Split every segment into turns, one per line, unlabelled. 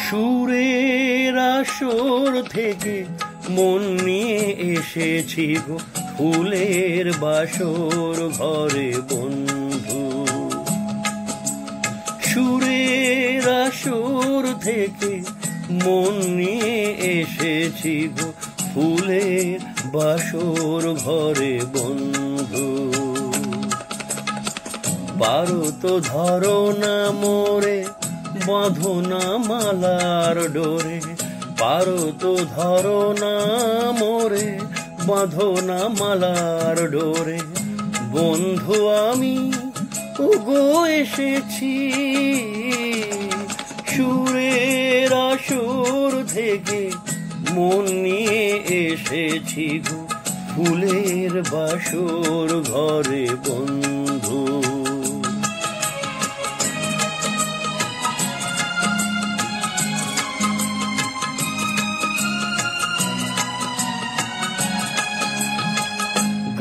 সুরের আসর থেকে মন নিয়ে এসেছি গো ফুলের বাসর ঘরে বন্ধু। সুরের আসর থেকে মন নিয়ে এসেছি গো ফুলের বাসর ঘরে বন্ধু। পারো তো ধরো না মোরে বাঁধো না মালার ডোরে, পারো তো ধরো না মোরে বাঁধো না মালার ডোরে। বন্ধু আমি ওগো এসেছি সুরের আসর থেকে মন নিয়ে এসেছি গো ফুলের বাসর ঘরে বন্ধু।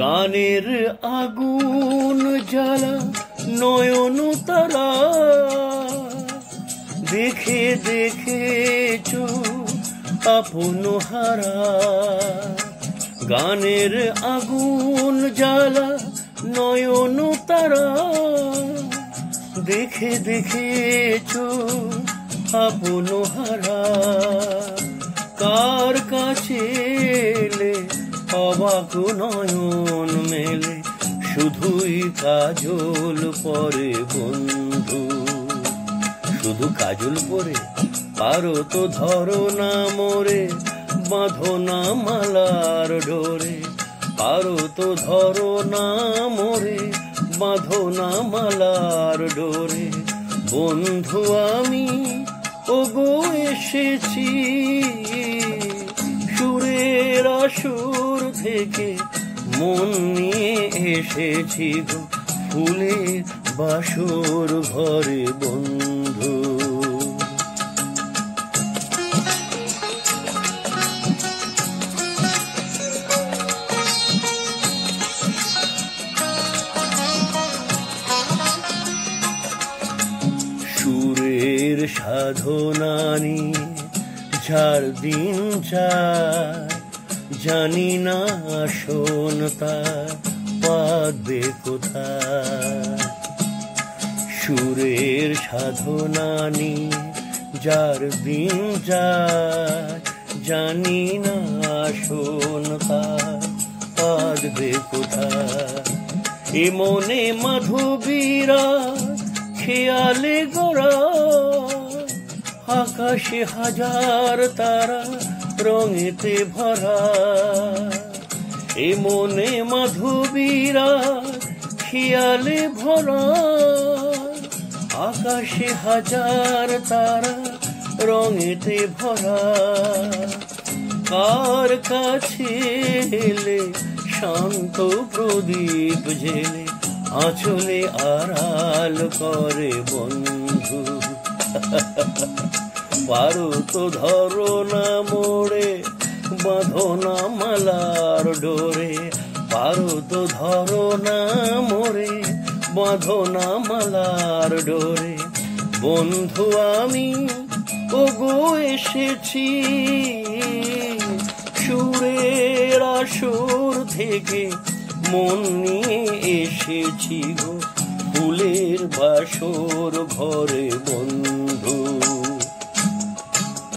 গানের আগুন জ্বালা নয়ন তারা দেখে দেখে আপন হারা। গানের আগুন জ্বালা নয়ন তারা দেখে দেখে আপন হারা। কার কাছে এলে অবাক নয়ন মেলে শুধুই কাজল পরে বন্ধু, শুধু কাজল পরে। পারো তো ধরো না মোরে বাঁধো না মালার ডোরে, পারো তো ধরো না মোরে বাঁধো না মালার ডোরে। বন্ধু আমি ওগো এসেছি সুরের আসর থেকে মন নিয়ে এসেছি গো ফুলের বাসর ঘরে বন্ধু। সুরের সাধনা নিয়ে যার দিন যায় জানি না শোন তার পাবে কোথায়। সুরের সাধনা নিয়ে যার দিন যায় জানি না শোন তার পাবে কোথায়। এ মনে মাধবীরা খেয়ালে গোড়া আকাশে হাজার তারা রঙেতে ভরা। এ মনে মাধবীরা খেয়ালে ভরা আকাশে হাজার তারা রঙেতে ভরা। কার কাছে এলে শান্ত প্রদীপ জেলে আঁচলে আড়াল করে বন্ধু। পারো তো ধরো না মোরে বাঁধো না মালার ডোরে, পারো তো ধরো না মোরে বাঁধো না মালার ডোরে। বন্ধু আমি ওগো এসেছি সুরের আসর থেকে মন নিয়ে এসেছি গো ফুলের বাসর ঘরে বন্ধু।